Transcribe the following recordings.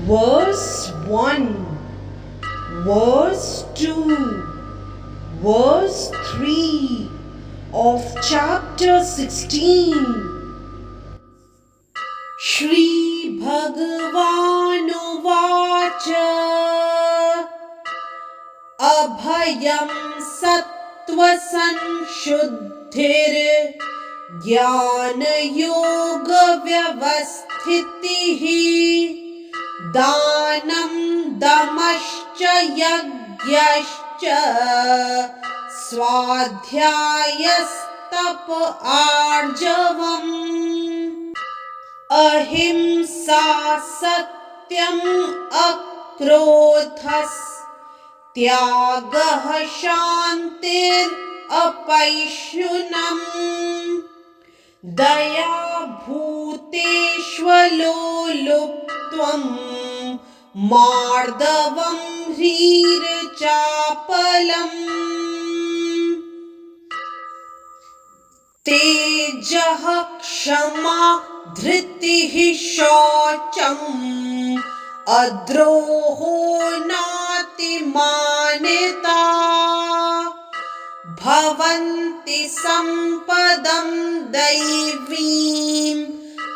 verse 1, verse 2, verse 3 of chapter 16. Shri Bhagavanuvacha Abhayam Sattva Sanshuddhir Jnana Yoga Vyavasthitihi Danam Damascha Yagyascha Swadhyayastapa Arjavam Ahimsa Satyam Akrodhas Tyagah Shantir Apaishunam Daya Bhuteshvaloluptvam Mardavam Hrir Chapalam Tejah Kshama Dhritihi Shaucham Adroho Nati Manita Bhavanti Sampadam Daivim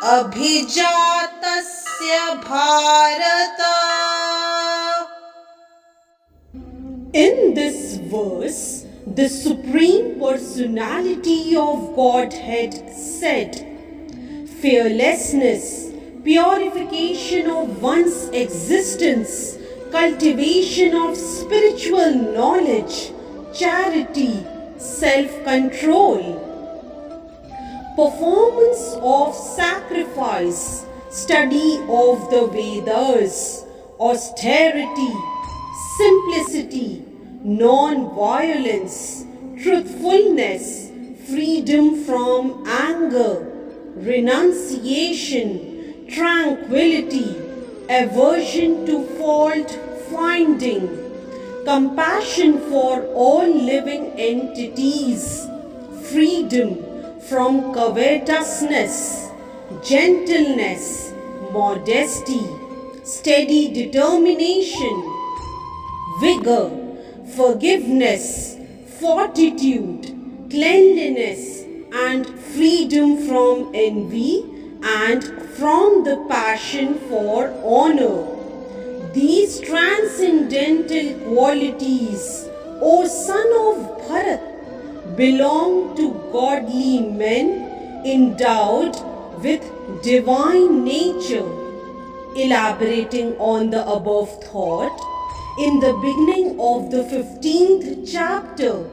Abhijatasya Bharata. In this verse, the Supreme Personality of Godhead said, fearlessness, purification of one's existence, cultivation of spiritual knowledge, charity, self-control, performance of sacrifice, study of the Vedas, austerity, simplicity, non-violence, truthfulness, freedom from anger, renunciation, tranquility, aversion to fault finding, compassion for all living entities, freedom from covetousness, gentleness, modesty, steady determination, vigor, forgiveness, fortitude, cleanliness, and freedom from envy and from the passion for honor. These transcendental qualities, O son of Bharat, belong to godly men endowed with divine nature. Elaborating on the above thought, in the beginning of the 15th chapter,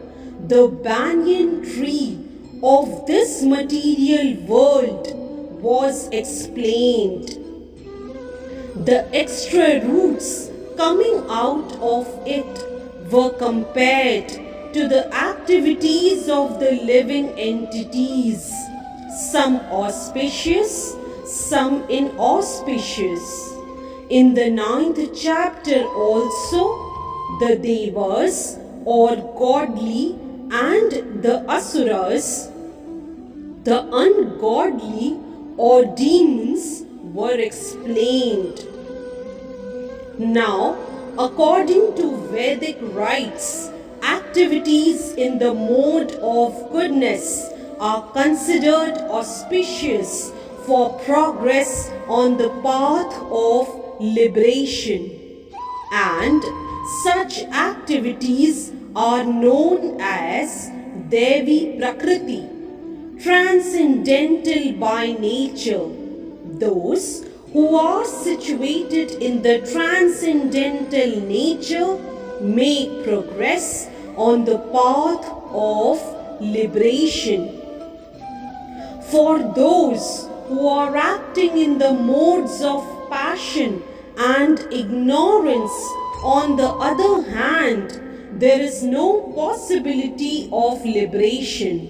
the banyan tree of this material world was explained. The extra roots coming out of it were compared to the activities of the living entities, some auspicious, some inauspicious. In the 9th chapter also, the Devas or godly and the Asuras, the ungodly or demons, were explained. Now, according to Vedic rites, activities in the mode of goodness are considered auspicious for progress on the path of liberation, and such activities are known as Devi Prakriti, transcendental by nature. Those who are situated in the transcendental nature make progress on the path of liberation. For those who are acting in the modes of passion and ignorance, on the other hand, there is no possibility of liberation.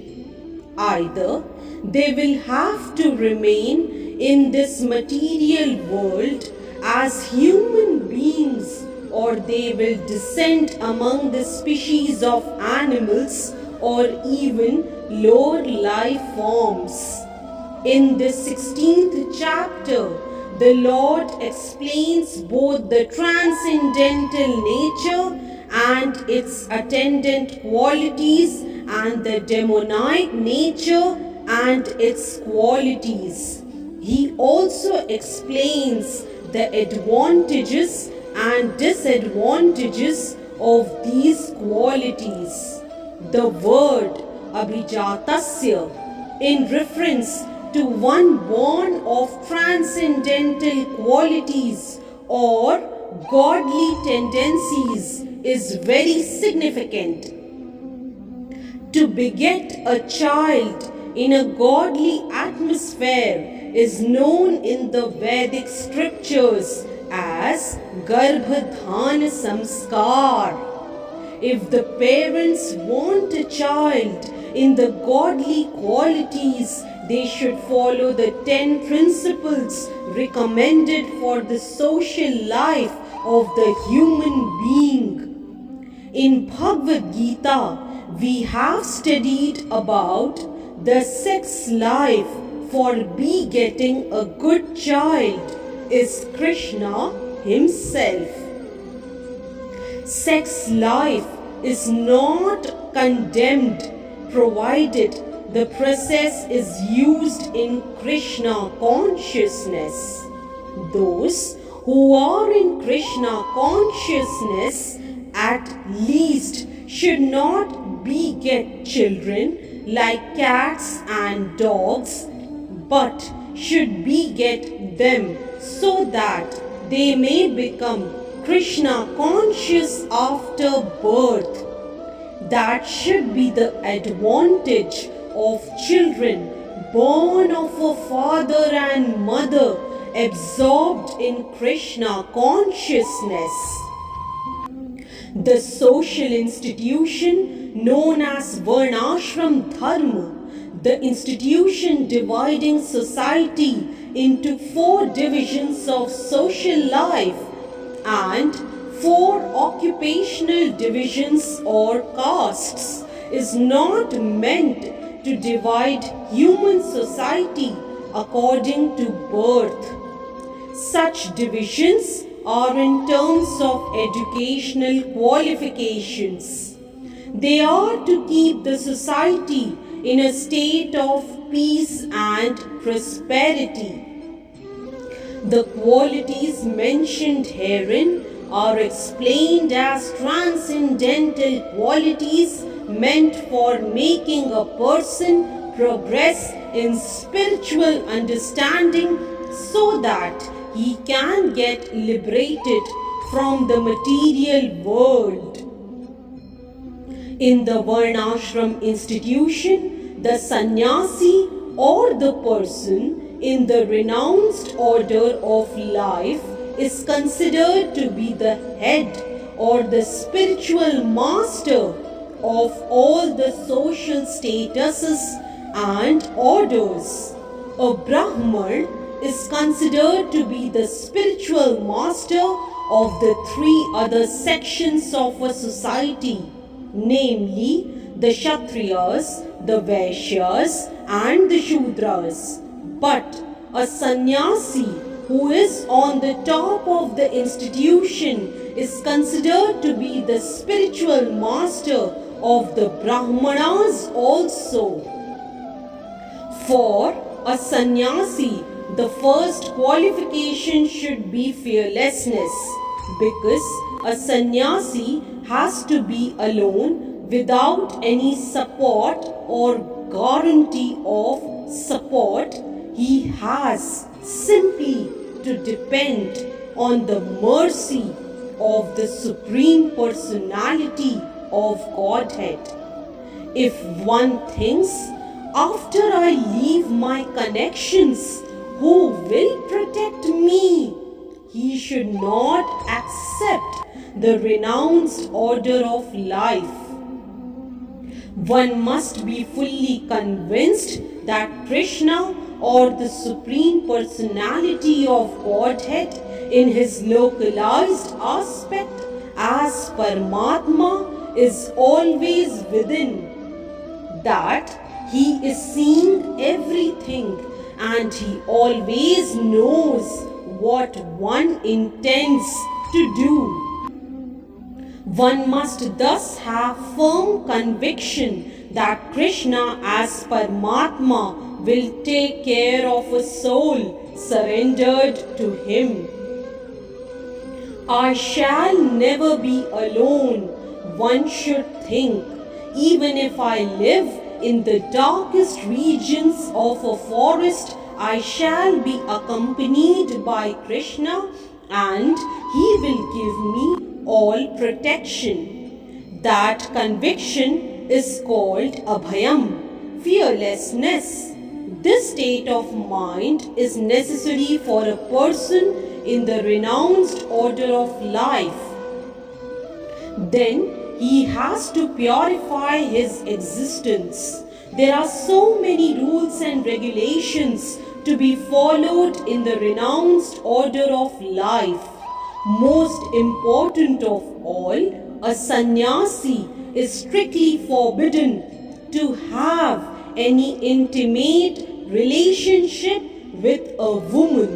Either they will have to remain in this material world as human beings, or they will descend among the species of animals or even lower life forms. In the 16th chapter, the Lord explains both the transcendental nature and its attendant qualities and the demonic nature and its qualities. He also explains the advantages and disadvantages of these qualities. The word abhijatasya, in reference to one born of transcendental qualities or godly tendencies, is very significant. To beget a child in a godly atmosphere is known in the Vedic scriptures as Garbhadhana Samskar. If the parents want a child in the godly qualities, they should follow the 10 principles recommended for the social life of the human being. In Bhagavad Gita, we have studied about the sex life for begetting a good child is Krishna himself. Sex life is not condemned provided the process is used in Krishna consciousness. Those who are in Krishna consciousness at least should not beget children like cats and dogs, but should beget them so that they may become Krishna conscious after birth. That should be the advantage of children born of a father and mother absorbed in Krishna consciousness. The social institution known as Varnashram Dharma, the institution dividing society into 4 divisions of social life and 4 occupational divisions or castes, is not meant to divide human society according to birth. Such divisions are in terms of educational qualifications. They are to keep the society in a state of peace and prosperity. The qualities mentioned herein are explained as transcendental qualities meant for making a person progress in spiritual understanding so that he can get liberated from the material world. In the Varnashram institution, the sannyasi or the person in the renounced order of life is considered to be the head or the spiritual master of all the social statuses and orders. A Brahman is considered to be the spiritual master of the 3 other sections of a society, namely the Kshatriyas, the Vaishyas and the Shudras. But a sannyasi who is on the top of the institution is considered to be the spiritual master of the Brahmanas also. For a sannyasi, the first qualification should be fearlessness, because a sannyasi has to be alone without any support or guarantee of support. He has simply to depend on the mercy of the Supreme Personality of Godhead. If one thinks, after I leave my connections, who will protect me? He should not accept the renounced order of life. One must be fully convinced that Krishna or the Supreme Personality of Godhead in his localized aspect as Paramatma is always within, that he is seeing everything and he always knows what one intends to do. One must thus have firm conviction that Krishna as Paramatma will take care of a soul surrendered to him. I shall never be alone, one should think, even if I live in the darkest regions of a forest. I shall be accompanied by Krishna and he will give me all protection. That conviction is called abhayam, fearlessness. This state of mind is necessary for a person in the renounced order of life. Then he has to purify his existence. There are so many rules and regulations to be followed in the renounced order of life. Most important of all, a sannyasi is strictly forbidden to have any intimate relationship with a woman.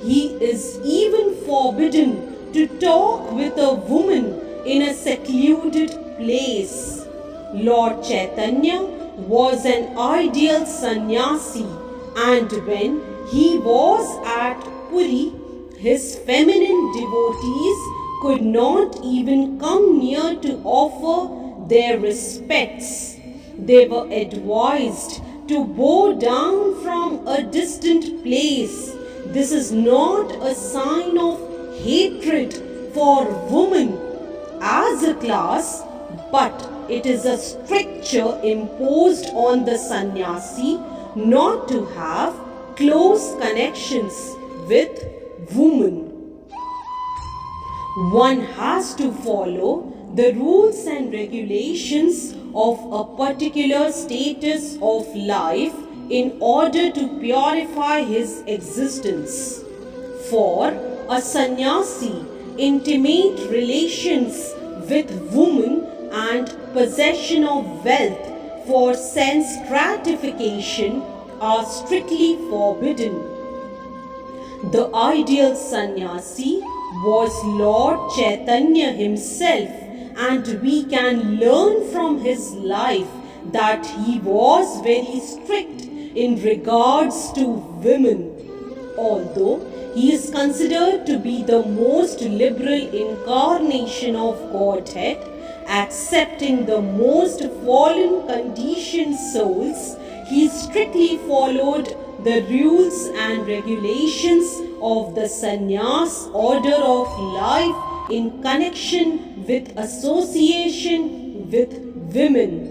He is even forbidden to talk with a woman in a secluded place. Lord Chaitanya was an ideal sannyasi, and when he was at Puri, his feminine devotees could not even come near to offer their respects. They were advised to bow down from a distant place. This is not a sign of hatred for women as a class, but it is a stricture imposed on the sannyasi not to have close connections with women. One has to follow the rules and regulations of a particular status of life in order to purify his existence. For a sannyasi, intimate relations with women and possession of wealth for sense gratification are strictly forbidden. The ideal sannyasi was Lord Chaitanya himself, and we can learn from his life that he was very strict in regards to women. Although he is considered to be the most liberal incarnation of Godhead, accepting the most fallen conditioned souls, he strictly followed the rules and regulations of the sannyas order of life in connection with association with women.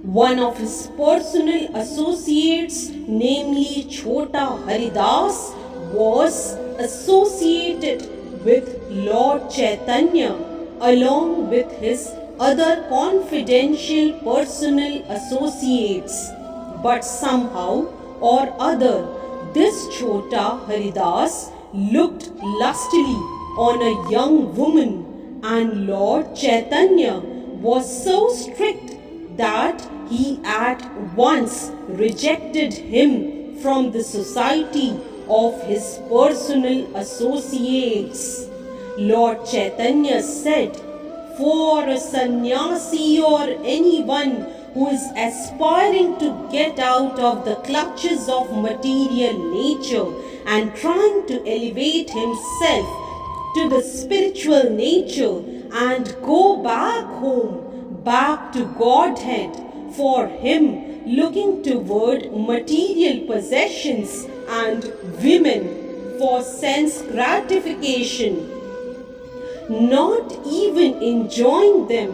One of his personal associates, namely Chota Haridas, was associated with Lord Chaitanya along with his other confidential personal associates. But somehow or other, this Chota Haridas looked lustily on a young woman, and Lord Chaitanya was so strict that he at once rejected him from the society of his personal associates. Lord Chaitanya said, "For a sannyasi or anyone who is aspiring to get out of the clutches of material nature and trying to elevate himself to the spiritual nature and go back home, back to Godhead, for him looking toward material possessions and women for sense gratification, not even enjoying them,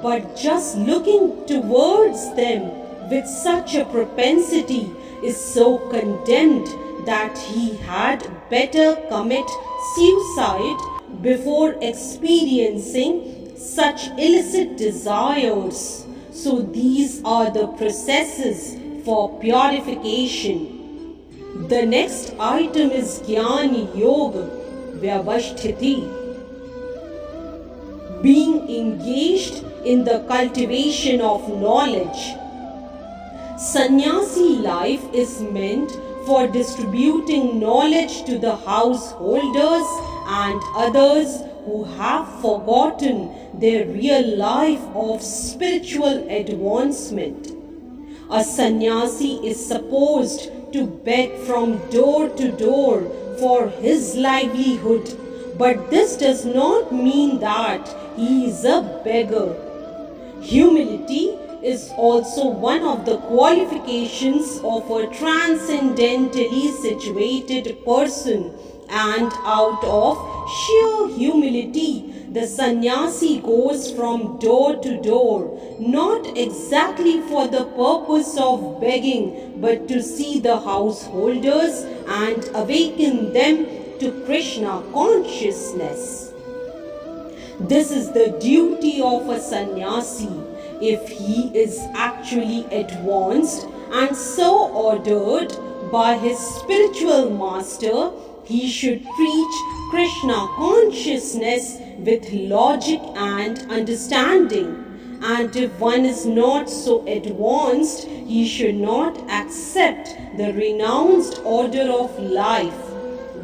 but just looking towards them with such a propensity is so condemned that he had better commit suicide before experiencing such illicit desires." So these are the processes for purification. The next item is Jnana Yoga Vyavasthiti. Being engaged in the cultivation of knowledge. Sannyasi life is meant for distributing knowledge to the householders and others who have forgotten their real life of spiritual advancement. A sannyasi is supposed to beg from door to door for his livelihood, but this does not mean that he is a beggar. Humility is also one of the qualifications of a transcendentally situated person, and out of sheer humility, the sannyasi goes from door to door, not exactly for the purpose of begging, but to see the householders and awaken them to Krishna consciousness. This is the duty of a sannyasi. If he is actually advanced and so ordered by his spiritual master, he should preach Krishna consciousness with logic and understanding. And if one is not so advanced, he should not accept the renounced order of life.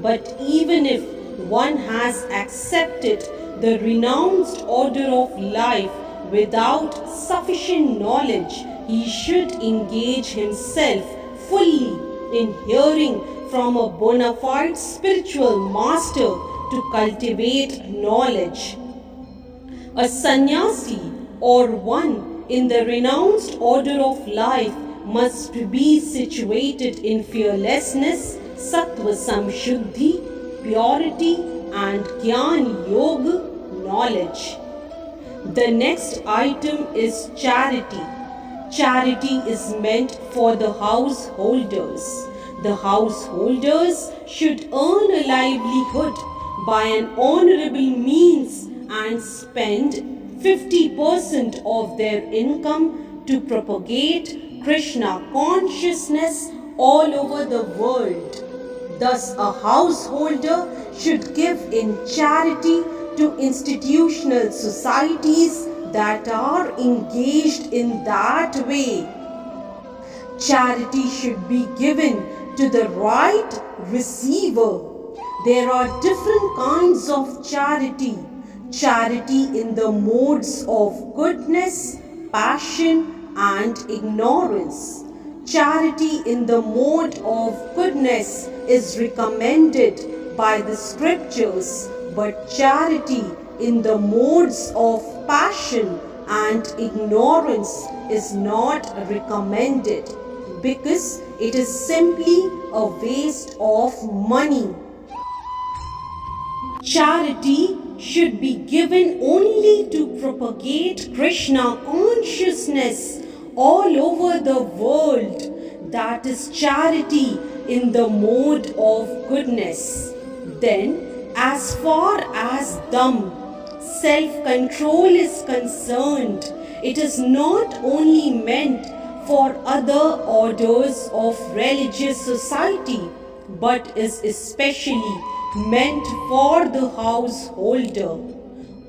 But even if one has accepted the renounced order of life without sufficient knowledge, he should engage himself fully in hearing from a bona fide spiritual master to cultivate knowledge. A sannyasi or one in the renounced order of life must be situated in fearlessness, sattva samshuddhi, purity and jnana yoga knowledge. The next item is charity. Charity is meant for the householders. The householders should earn a livelihood by an honorable means and spend 50% of their income to propagate Krishna consciousness all over the world. Thus, a householder should give in charity to institutional societies that are engaged in that way. Charity should be given to the right receiver. There are different kinds of charity. Charity in the modes of goodness, passion, and ignorance. Charity in the mode of goodness is recommended by the scriptures, but charity in the modes of passion and ignorance is not recommended because it is simply a waste of money. Charity should be given only to propagate Krishna consciousness all over the world. That is charity in the mode of goodness. Then, as far as Dam, self-control is concerned, it is not only meant for other orders of religious society, but is especially meant for the householder.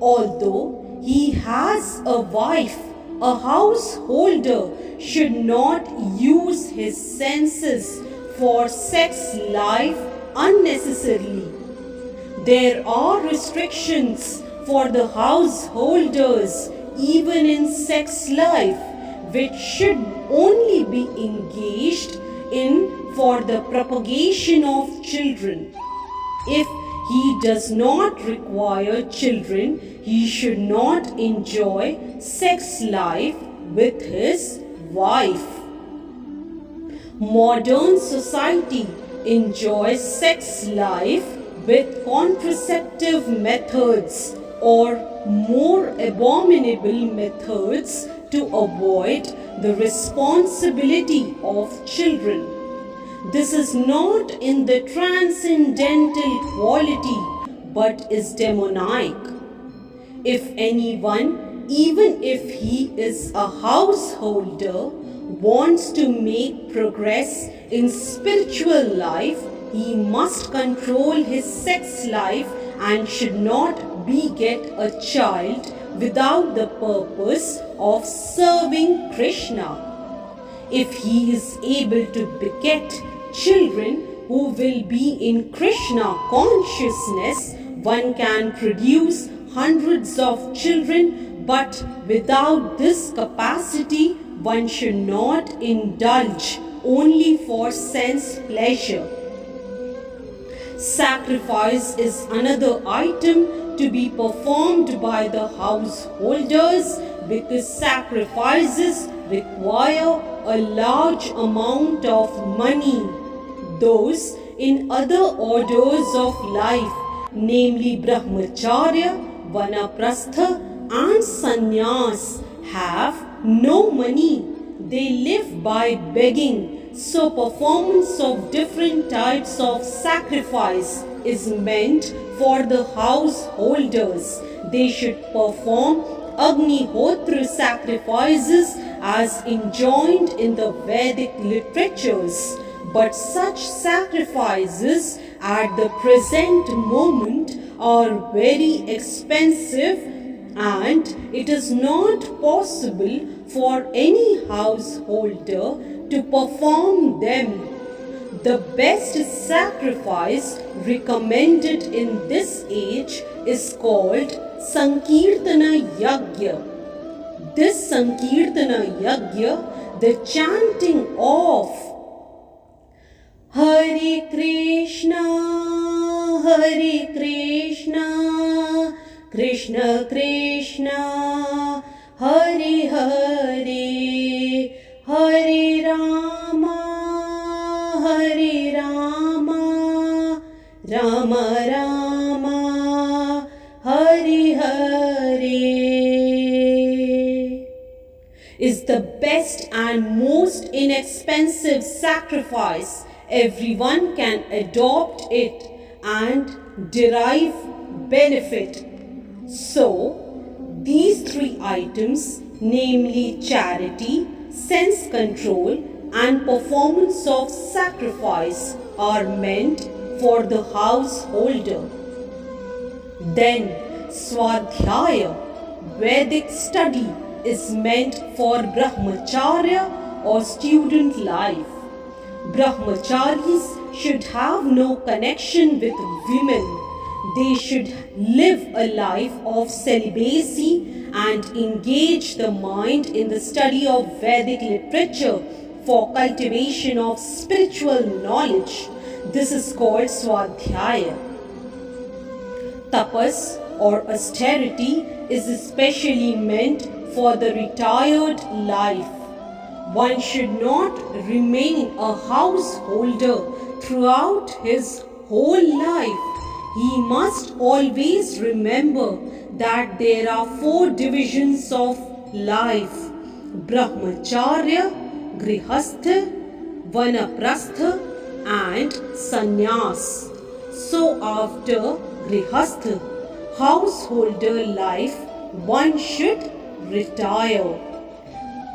Although he has a wife, a householder should not use his senses for sex life unnecessarily. There are restrictions for the householders even in sex life, which should only be engaged in for the propagation of children. If he does not require children, he should not enjoy sex life with his wife. Modern society enjoys sex life with contraceptive methods or more abominable methods to avoid the responsibility of children. This is not in the transcendental quality but is demonic. If anyone, even if he is a householder, wants to make progress in spiritual life, he must control his sex life and should not beget a child without the purpose of serving Krishna. If he is able to beget children who will be in Krishna consciousness. One can produce hundreds of children, but without this capacity, one should not indulge only for sense pleasure. Sacrifice is another item to be performed by the householders, because sacrifices require a large amount of money. Those in other orders of life, namely Brahmacharya, Vanaprastha and Sannyas, have no money. They live by begging. So performance of different types of sacrifice is meant for the householders. They should perform Agnihotra sacrifices as enjoined in the Vedic literatures. But such sacrifices at the present moment are very expensive, and it is not possible for any householder to perform them. The best sacrifice recommended in this age is called Sankirtana Yagya. This Sankirtana Yagya, the chanting of Hare Krishna, Hare Krishna, Krishna Krishna, Hare Hare, Hare Rama, Hare Rama, Rama Rama, Hare Hare, is the best and most inexpensive sacrifice. Everyone can adopt it and derive benefit. So, these three items, namely charity, sense control and performance of sacrifice, are meant for the householder. Then, Swadhyaya, Vedic study, is meant for Brahmacharya or student life. Brahmacharis should have no connection with women. They should live a life of celibacy and engage the mind in the study of Vedic literature for cultivation of spiritual knowledge. This is called Swadhyaya. Tapas or austerity is especially meant for the retired life. One should not remain a householder throughout his whole life. He must always remember that there are 4 divisions of life: Brahmacharya, Grihastha, Vanaprastha and Sannyas. So after Grihastha, householder life, one should retire.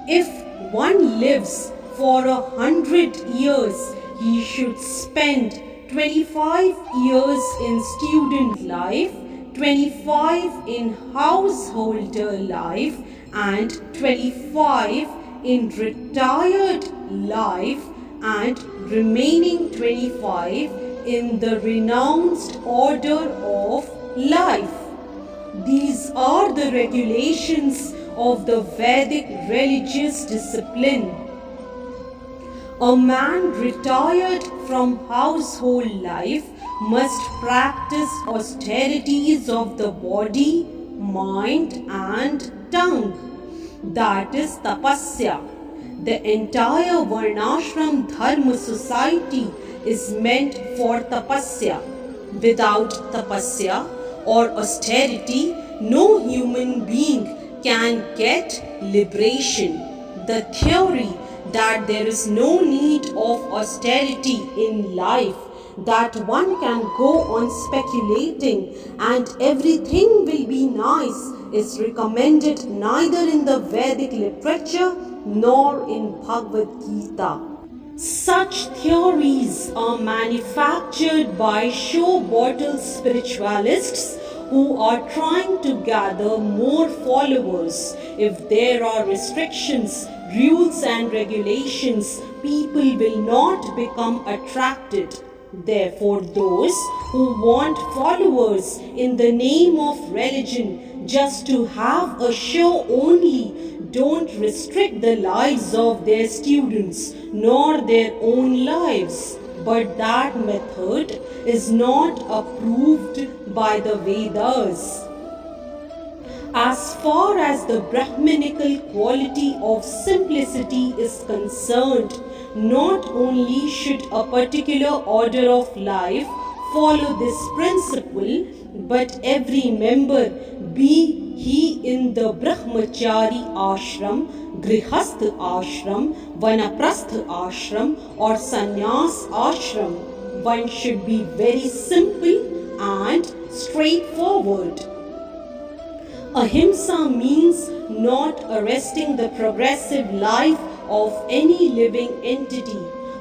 If one lives for 100 years, he should spend 25 years in student life, 25 in householder life and 25 in retired life, and remaining 25 in the renounced order of life. These are the regulations of the Vedic religious discipline. A man retired from household life must practice austerities of the body, mind and tongue. That is tapasya. The entire Varnashram Dharma society is meant for tapasya. Without tapasya or austerity, no human being can get liberation. The theory that there is no need of austerity in life, that one can go on speculating and everything will be nice, is recommended neither in the Vedic literature nor in Bhagavad Gita. Such theories are manufactured by show bottle spiritualists who are trying to gather more followers. If there are restrictions rules and regulations, people will not become attracted. Therefore, those who want followers in the name of religion just to have a show only don't restrict the lives of their students nor their own lives. But that method is not approved by the Vedas. As far as the Brahminical quality of simplicity is concerned, not only should a particular order of life follow this principle, but every member, be he in the Brahmachari ashram, Grihasth ashram, Vanaprasth ashram or Sannyas ashram, one should be very simple and straightforward. Ahimsa means not arresting the progressive life of any living entity.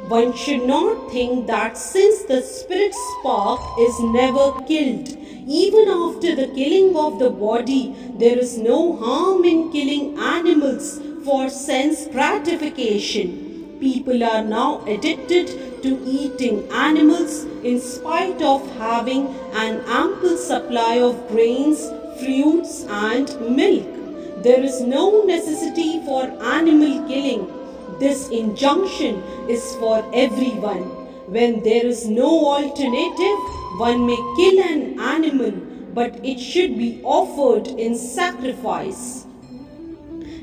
One should not think that since the spirit spark is never killed, even after the killing of the body, there is no harm in killing animals for sense gratification. People are now addicted to eating animals in spite of having an ample supply of grains, fruits and milk. There is no necessity for animal killing. This injunction is for everyone. When there is no alternative, one may kill an animal, but it should be offered in sacrifice.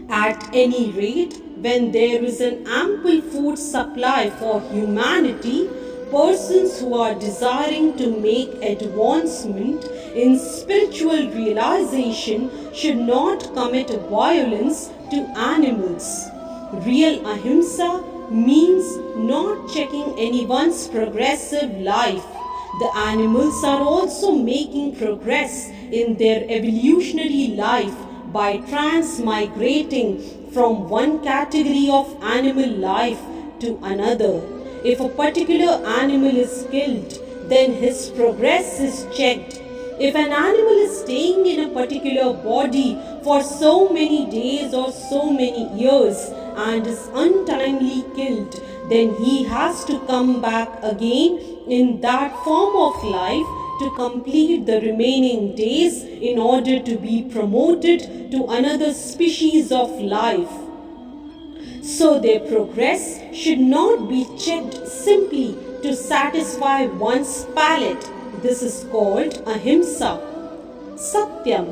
At any rate, when there is an ample food supply for humanity, persons who are desiring to make advancement in spiritual realization should not commit violence to animals. Real ahimsa means not checking anyone's progressive life. The animals are also making progress in their evolutionary life by transmigrating from one category of animal life to another. If a particular animal is killed, then his progress is checked. If an animal is staying in a particular body for so many days or so many years and is untimely killed, then he has to come back again in that form of life to complete the remaining days in order to be promoted to another species of life. So their progress should not be checked simply to satisfy one's palate. This is called ahimsa. Satyam.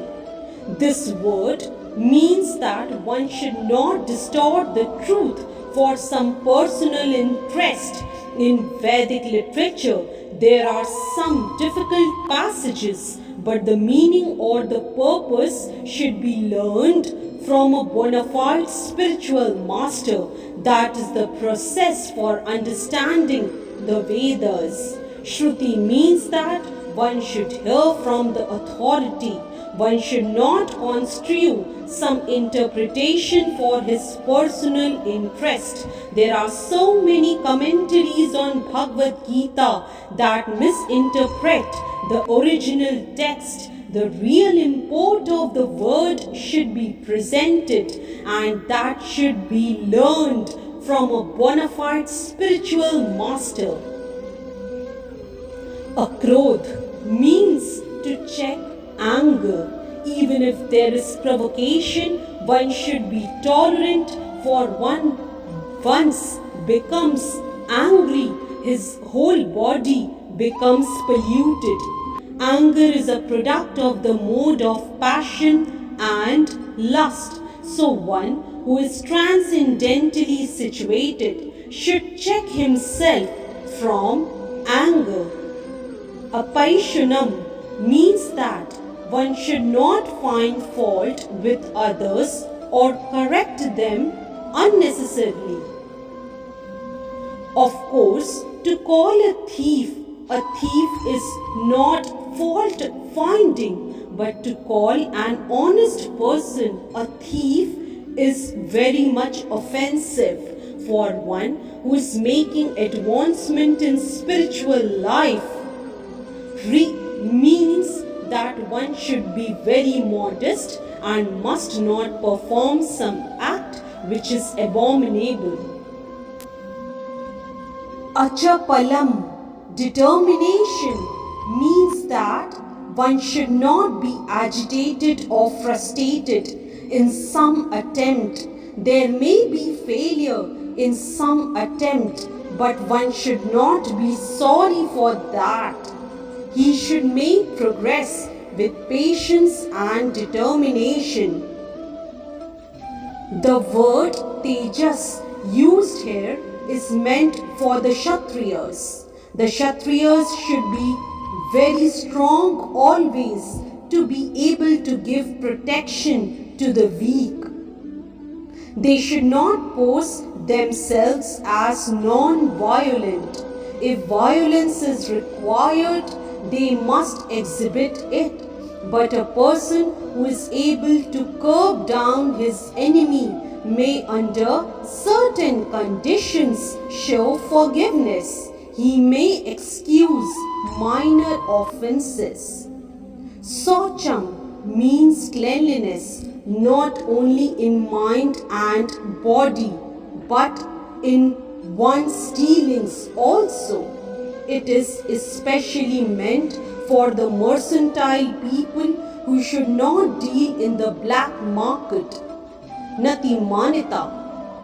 This word means that one should not distort the truth for some personal interest. In Vedic literature, there are some difficult passages, but the meaning or the purpose should be learned from a bona fide spiritual master. That is the process for understanding the Vedas. Shruti means that one should hear from the authority. One should not construe some interpretation for his personal interest. There are so many commentaries on Bhagavad Gita that misinterpret the original text. The real import of the word should be presented, and that should be learned from a bona fide spiritual master. Akrodh means to check anger. Even if there is provocation, one should be tolerant, for one once becomes angry, his whole body becomes polluted. Anger is a product of the mode of passion and lust. So one who is transcendentally situated should check himself from anger. Apaishunam means that one should not find fault with others or correct them unnecessarily. Of course, to call a thief is not fault finding, but to call an honest person a thief is very much offensive for one who is making advancement in spiritual life. Means that one should be very modest and must not perform some act which is abominable. Achapalam, determination, means that one should not be agitated or frustrated in some attempt. There may be failure in some attempt, but one should not be sorry for that. He should make progress with patience and determination. The word Tejas used here is meant for the Kshatriyas. The Kshatriyas should be very strong always to be able to give protection to the weak. They should not pose themselves as non-violent. If violence is required, they must exhibit it. But a person who is able to curb down his enemy may under certain conditions show forgiveness. He may excuse minor offenses. Socham means cleanliness, not only in mind and body, but in one's dealings also. It is especially meant for the mercantile people who should not deal in the black market. Nati manita,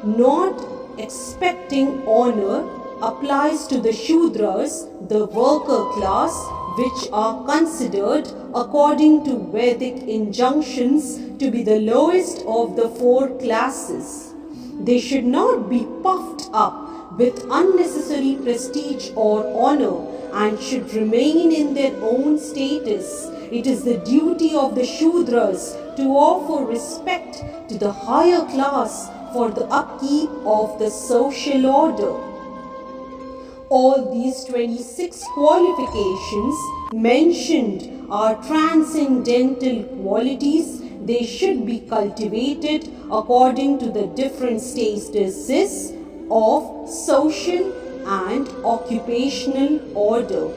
not expecting honor, applies to the Shudras, the worker class, which are considered according to Vedic injunctions to be the lowest of the four classes. They should not be puffed up with unnecessary prestige or honor and should remain in their own status. It is the duty of the Shudras to offer respect to the higher class for the upkeep of the social order. All these 26 qualifications mentioned are transcendental qualities. They should be cultivated according to the different statuses of social and occupational order.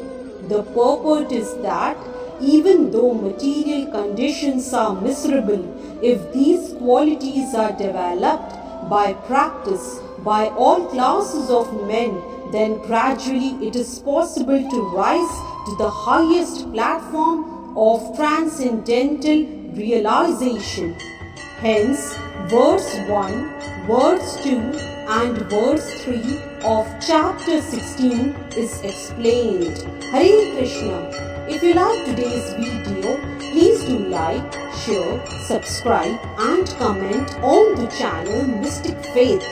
The purport is that even though material conditions are miserable, if these qualities are developed by practice by all classes of men, then gradually it is possible to rise to the highest platform of transcendental realization. Hence, verse 1, verse 2 and verse 3 of chapter 16 is explained. Hare Krishna. If you like today's video, please do like, share, subscribe and comment on the channel Mystic Faith.